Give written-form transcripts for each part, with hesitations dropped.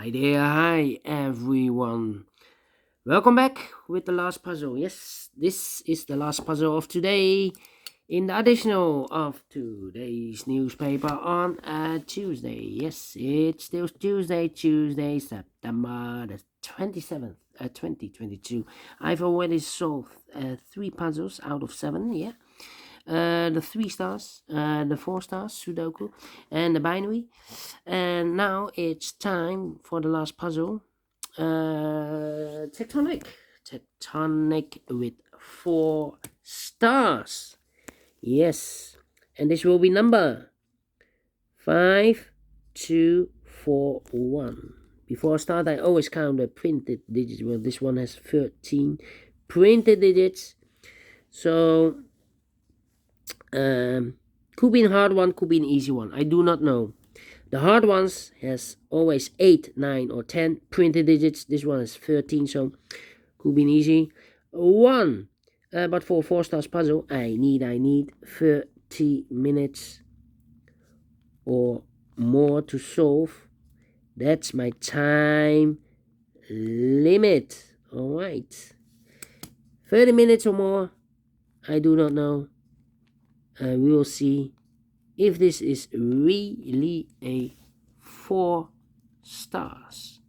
Hi there, hi everyone. Welcome back with the last puzzle. Yes, this is the last puzzle of today in the additional of today's newspaper on Tuesday. Yes, it's still Tuesday, September the 27th, 2022. I've already solved 3 puzzles out of 7, yeah. The 3 stars, the 4 stars, Sudoku, and the binary. And now it's time for the last puzzle. Tectonic with 4 stars. Yes, and this will be number 5241. Before I start, I always count the printed digits. Well, this one has 13 printed digits. So could be a hard one, could be an easy one. I do not know. The hard ones has always 8, 9, or 10 printed digits. This one is 13, so could be an easy one. But for a 4 stars puzzle, I need 30 minutes or more to solve. That's my time limit. All right, 30 minutes or more. I do not know. We will see if this is really a 4 stars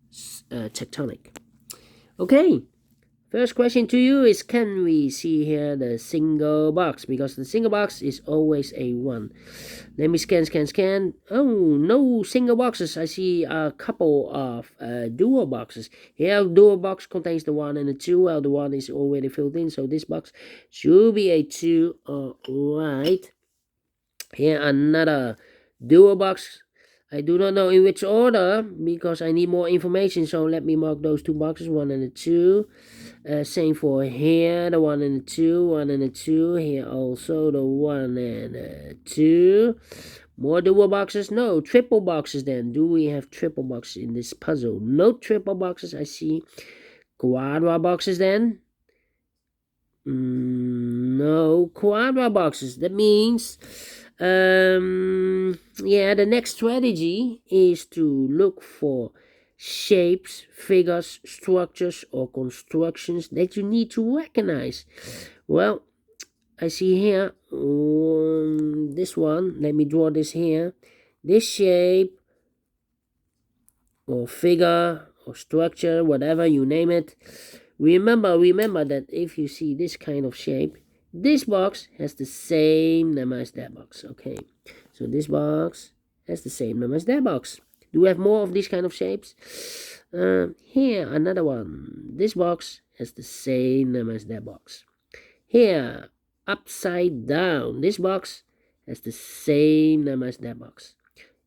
tectonic. Okay, first question to you is, can we see here the single box? Because the single box is always a 1. Let me scan. Oh, no single boxes. I see a couple of dual boxes. Here, dual box contains the 1 and the 2. Well, the 1 is already filled in, so this box should be a 2. All right. Here another dual box. I do not know in which order because I need more information, so let me mark those 2 boxes, 1 and a 2. Same for here, the 1 and the 2, 1 and a 2. Here also the 1 and a 2. More dual boxes? No, triple boxes then. Do we have triple boxes in this puzzle? No triple boxes. I see quadra boxes then. No quadra boxes. That means the next strategy is to look for shapes, figures, structures, or constructions that you need to recognize. Well, I see here this one. Let me draw this here. This shape or figure or structure, whatever you name it. Remember that if you see this kind of shape, this box has the same number as that box. Okay, so this box has the same number as that box. Do we have more of these kind of shapes? Here, another one. This box has the same number as that box. Here, upside down. This box has the same number as that box.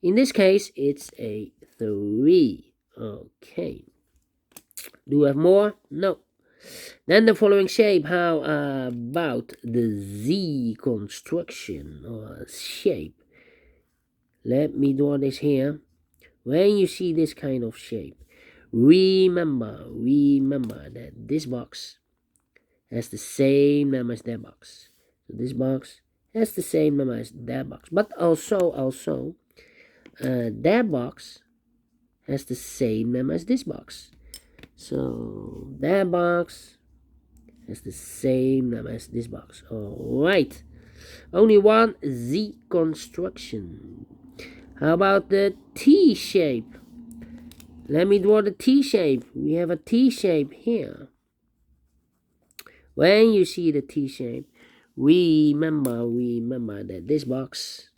In this case, it's a 3. Okay. Do we have more? No. Then the following shape. How about the Z construction or shape? Let me draw this here. When you see this kind of shape, remember that this box has the same number as that box. So this box has the same number as that box. But also that box has the same number as this box. So that box has the same number as this box. Alright. Only one Z construction. How about the T shape? Let me draw the T shape. We have a T shape here. When you see the T shape, remember that this box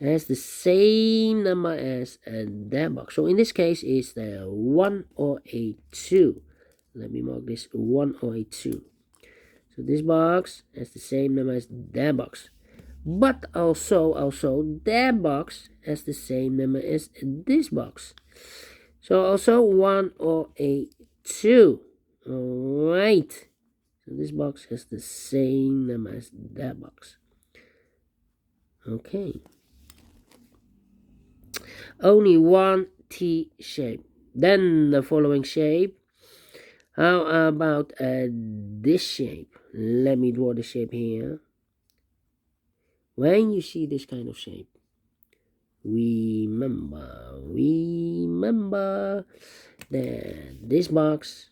has the same number as that box. So in this case, it's the 1 or a 2. Let me mark this 1 or a 2. So this box has the same number as that box. But also that box has the same number as this box. So also 1 or a 2. Alright. So this box has the same number as that box. Okay. Only one T shape. Then the following shape. How about this shape? Let me draw the shape here. When you see this kind of shape, remember remember that this box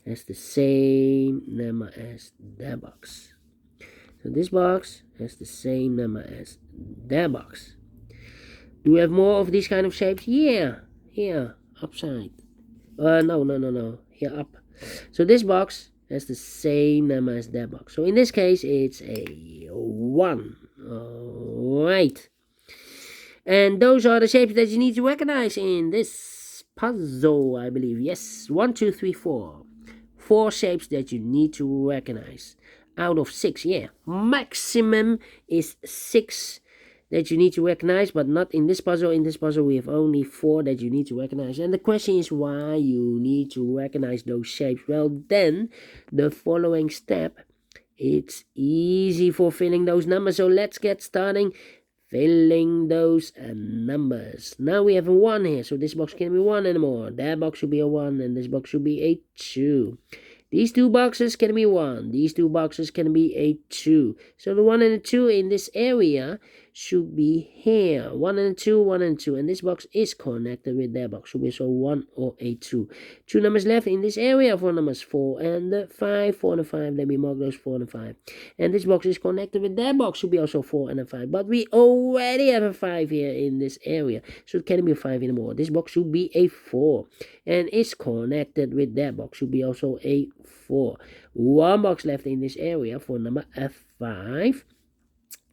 has the same number as that box. So this box has the same number as that box. Do we have more of these kind of shapes? Yeah, here, upside. No. Here, up. So this box has the same number as that box. So in this case, it's a 1. Alright. And those are the shapes that you need to recognize in this puzzle, I believe. Yes, 1, 2, 3, 4. 4 shapes that you need to recognize. Out of 6, yeah. Maximum is 6 that you need to recognize, but not in this puzzle. In this puzzle, we have only 4 that you need to recognize. And the question is why you need to recognize those shapes. Well, then, the following step, it's easy for filling those numbers. So let's get starting filling those numbers. Now we have a 1 here, so this box can't be 1 anymore. That box should be a 1, and this box should be a 2. These 2 boxes can be 1. These 2 boxes can be a 2. So the 1 and the 2 in this area should be here. 1 and a 2, 1 and 2. And this box is connected with that box. Should be so 1 or a 2. 2 numbers left in this area. 4 numbers 4 and 5. 4 and 5. Let me mark those 4 and 5. And this box is connected with that box. Should be also 4 and a 5. But we already have a 5 here in this area. So it can't be a 5 anymore. This box should be a 4. And it's connected with that box. Should be also a 4. 1 box left in this area for number 5.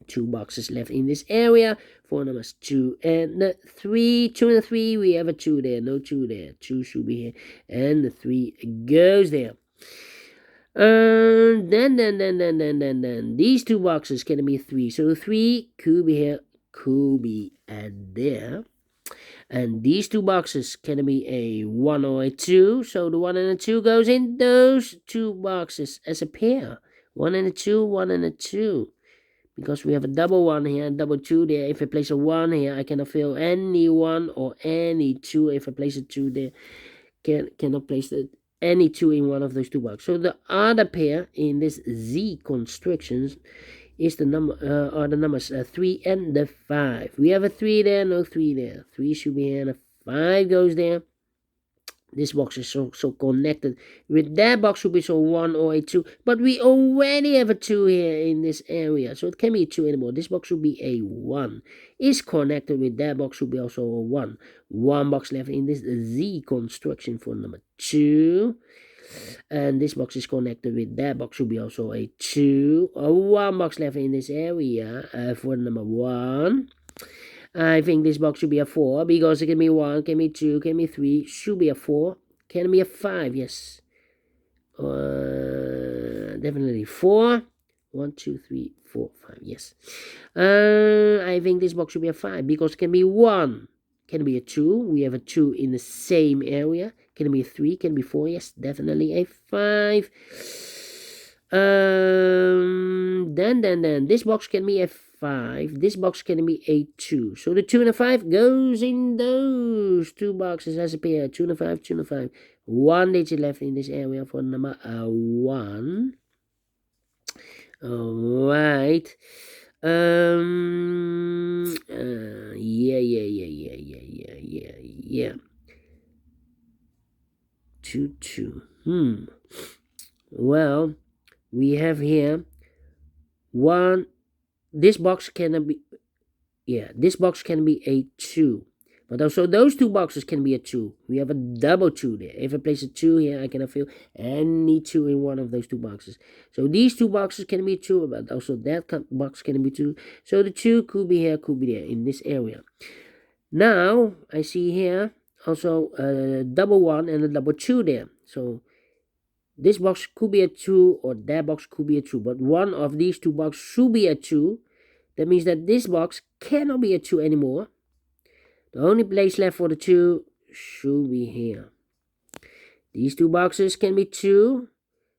2 boxes left in this area for numbers 2 and 3. 2 and 3, we have a 2 there, no 2 there. 2 should be here, and the 3 goes there. Then these 2 boxes can be 3. So 3 could be here, could be there. And these 2 boxes can be a 1 or a 2. So the 1 and the 2 goes in those 2 boxes as a pair. 1 and a 2, 1 and a 2. Because we have a double 1 here and double 2 there. If I place a 1 here, I cannot fill any 1 or any 2. If I place a 2 there, cannot place any 2 in one of those 2 boxes. So the other pair in this Z constructions is the numbers 3 and the 5. We have a 3 there, no 3 there. 3 should be here and a 5 goes there. This box is so connected with that box should be so 1 or a 2. But we already have a 2 here in this area. So it can't be a 2 anymore. This box should be a 1. Is connected with that box should be also a 1. 1 box left in this Z construction for number 2. And this box is connected with that box should be also a 2. 1 box left in this area for number 1. I think this box should be a 4 because it can be 1, can be 2, can be 3, should be a 4, can be a 5, yes. Definitely 4. 1, 2, 3, 4, 5, yes. I think this box should be a 5 because it can be 1, can be a 2. We have a 2 in the same area. Can be a 3, can be 4, yes, definitely a 5. Then this box can be a 5. This box can be a 2. So the 2 and a 5 goes in those 2 boxes as a pair. 2 and a 5, 2 and a 5. 1 digit left in this area for number 1. Alright. Yeah. 2, 2. Well, we have here 1. This box can be, this box can be a 2. But also those 2 boxes can be a 2. We have a double 2 there. If I place a 2 here, I cannot fill any 2 in one of those 2 boxes. So these 2 boxes can be 2, but also that box can be 2. So the 2 could be here, could be there in this area. Now, I see here also a double 1 and a double 2 there. So this box could be a 2 or that box could be a 2. But one of these 2 boxes should be a 2. That means that this box cannot be a 2 anymore. The only place left for the 2 should be here. These 2 boxes can be 2.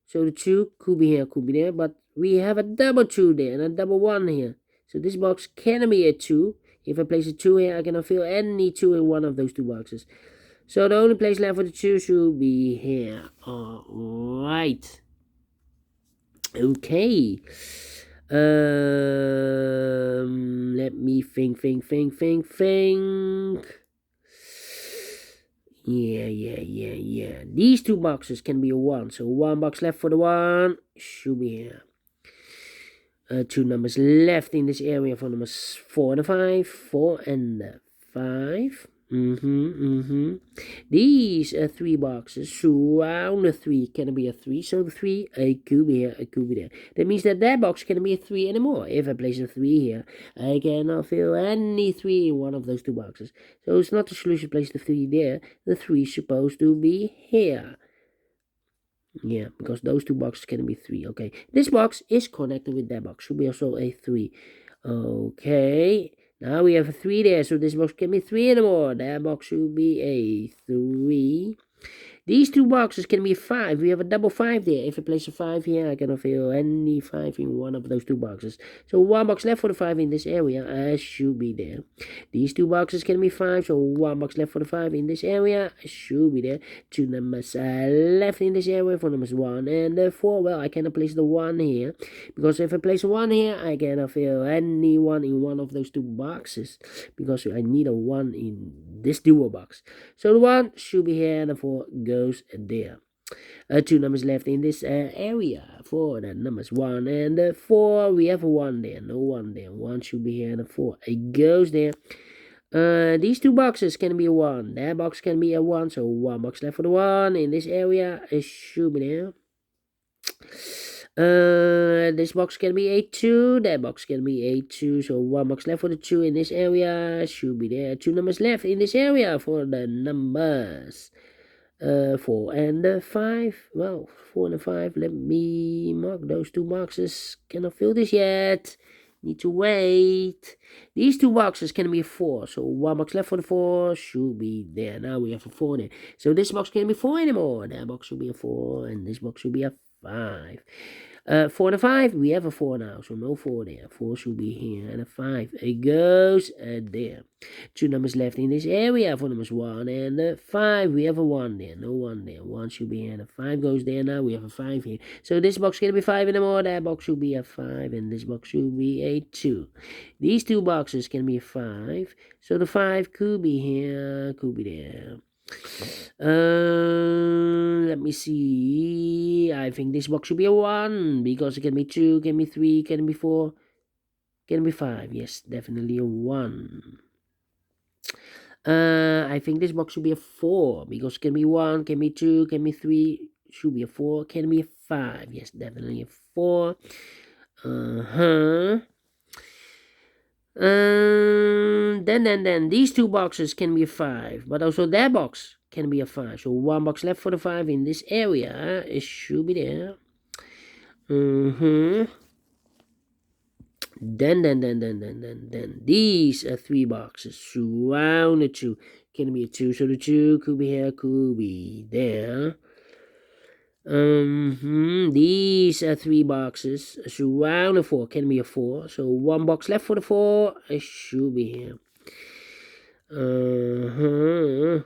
So the 2 could be here, could be there. But we have a double 2 there and a double 1 here. So this box can be a 2. If I place a 2 here, I cannot fill any 2 in one of those 2 boxes. So the only place left for the 2 should be here. Alright. Okay. Let me think. Yeah. These two boxes can be a 1. So 1 box left for the 1. Should be here. 2 numbers left in this area for numbers 4 and 5. 4 and 5. These 3 boxes surround the 3 can be a 3. So the 3 could be here, it could be there. That means that box can be a 3 anymore. If I place a 3 here, I cannot fill any 3 in one of those 2 boxes. So it's not the solution to place the 3 there. The 3 is supposed to be here. Yeah, because those 2 boxes can be 3. Okay, this box is connected with that box. Should be also a 3. Okay, now we have a 3 there. So this box can be 3 anymore. That box should be a 3. These 2 boxes can be 5. We have a double 5 there. If I place a 5 here, I cannot fill any 5 in one of those 2 boxes. So 1 box left for the 5 in this area. I should be there. These 2 boxes can be 5. So 1 box left for the 5 in this area. I should be there. 2 numbers left in this area for numbers 1 and 4. Well, I cannot place the 1 here. Because if I place a 1 here, I cannot fill any 1 in one of those 2 boxes. Because I need a 1 in this dual box. So the 1 should be here and the 4 goes there. 2 numbers left in this area for the numbers 1 and 4. We have a 1 there, no 1 there. 1 should be here and a 4. It goes there. These 2 boxes can be a 1. That box can be a 1. So 1 box left for the 1 in this area. It should be there. This box can be a 2. That box can be a 2. So 1 box left for the 2 in this area. Should be there. 2 numbers left in this area for the numbers 4 and 5. Well, 4 and 5. Let me mark those 2 boxes. Cannot fill this yet. Need to wait. These 2 boxes can be 4. So 1 box left for the 4 should be there. Now we have a 4 there. So this box can't be 4 anymore. That box should be a 4 and this box should be a 5. 4 and a 5, we have a 4 now, so no 4 there. 4 should be here, and a 5. It goes there. 2 numbers left in this area for numbers 1 and 5. We have a 1 there, no 1 there. 1 should be here, and a 5 goes there. Now we have a 5 here. So this box can be 5 anymore. That box should be a 5, and this box should be a 2. These 2 boxes can be 5. So the 5 could be here, could be there. Let me see. I think this box should be a 1 because it can be 2, can be 3, can be 4, can be 5. Yes, definitely a 1. I think this box should be a 4 because it can be 1, can be 2, can be 3, should be a 4, can be a 5. Yes, definitely a 4. Then these 2 boxes can be a 5, but also that box can be a 5. So 1 box left for the 5 in this area. It should be there. Then these 3 boxes surround the 2 can be a 2. So the 2 could be here, could be there. These 3 boxes surround the 4 can be a 4. So 1 box left for the 4. It should be here. 3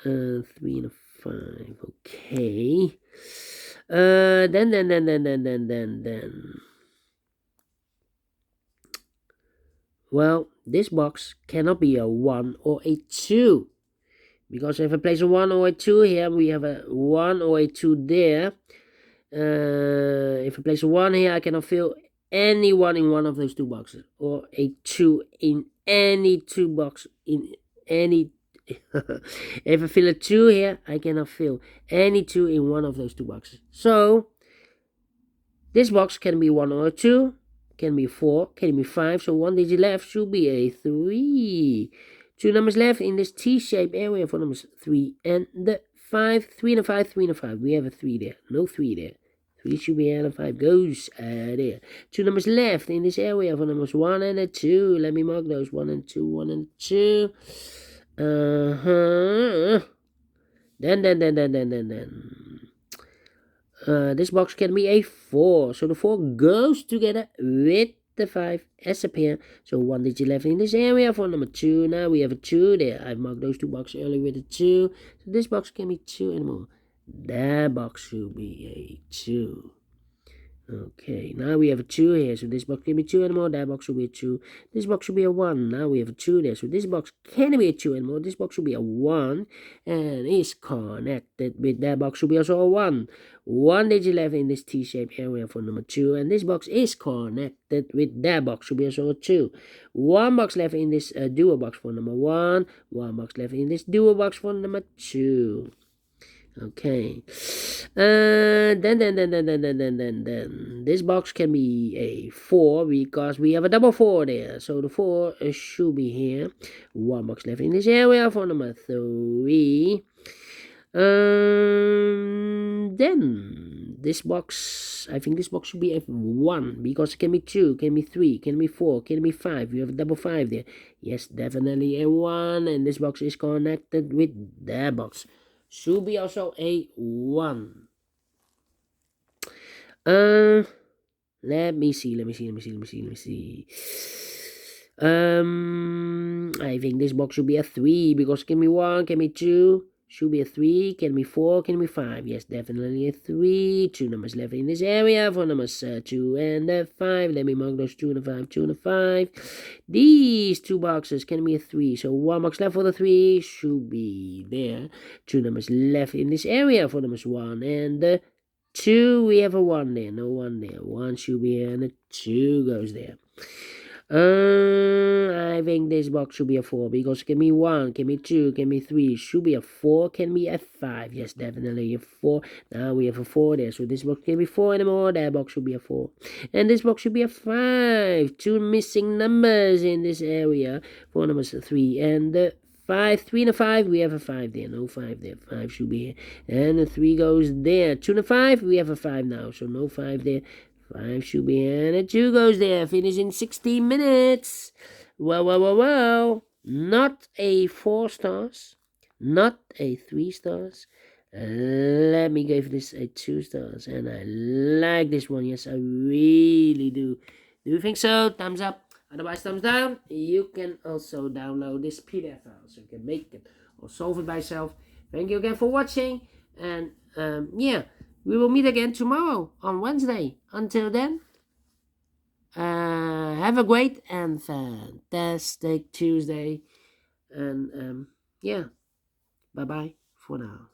and a 5. Okay. Then. Well, this box cannot be a 1 or a 2. Because if I place a 1 or a 2 here, we have a 1 or a 2 there. If I place a 1 here, I cannot fill any 1 in one of those 2 boxes. Or a 2 in any 2 boxes. In any... If I fill a 2 here, I cannot fill any 2 in one of those 2 boxes. So, this box can be 1 or a 2. Can be 4, can be 5. So 1 digit left should be a 3. 2 numbers left in this T-shaped area for numbers 3 and the 5. 3 and a 5, 3 and a 5. We have a 3 there. No 3 there. 3 should be here and 5 goes there. 2 numbers left in this area for numbers 1 and a 2. Let me mark those. 1 and 2, 1 and 2. Then. This box can be a 4. So the 4 goes together with the 5 as a pair. So 1 digit left in this area for number 2. Now we have a 2 there. I've marked those 2 boxes earlier with a 2. So this box can be 2 anymore. That box should be a 2. Okay, now we have a 2 here, so this box can be 2 anymore, that box should be a 2. This box should be a 1. Now we have a 2 there, so this box can't be a 2 anymore. This box should be a 1, and is connected with that box should be also a 1. 1 digit left in this T-shaped area for number 2, and this box is connected with that box should be also a 2. 1 box left in this dual box for number 1. 1 box left in this dual box for number 2. Okay. Then this box can be a 4 because we have a double 4 there. So the 4 should be here. 1 box left in this area for number 3. Then this box, I think this box should be a 1 because it can be 2, can be 3, can be 4, can be 5. You have a double 5 there. Yes, definitely a 1, and this box is connected with that box. Should be also a 1. Let me see. I think this box should be a 3 because can be 1, can be 2, should be a 3, can be 4, can be 5. Yes, definitely a 3. 2 numbers left in this area for numbers 2 and 5. Let me mark those 2 and 5, 2 and 5. These 2 boxes can be a 3. So 1 box left for the 3 should be there. 2 numbers left in this area for numbers 1 and 2. We have a 1 there, no 1 there. 1 should be here and a 2 goes there. I think this box should be a 4 because it can be 1, can be 2, can be 3, should be a 4, can be a 5. Yes, definitely a 4. Now we have a 4 there, so this box can be 4 anymore. That box should be a 4. And this box should be a 5. 2 missing numbers in this area for numbers 3 and 5, 3 and a 5, we have a 5 there, no 5 there, 5 should be here, and the 3 goes there, 2 and a 5, we have a 5 now, so no 5 there, 5 should be here, and a 2 goes there, finish in 16 minutes, well, not a 4 stars, not a 3 stars, let me give this a 2 stars, and I like this one, yes, I really do. Do you think so? Thumbs up. Otherwise, thumbs down. You can also download this PDF file so you can make it or solve it by yourself. Thank you again for watching. And yeah, we will meet again tomorrow on Wednesday. Until then, have a great and fantastic Tuesday. And yeah, bye-bye for now.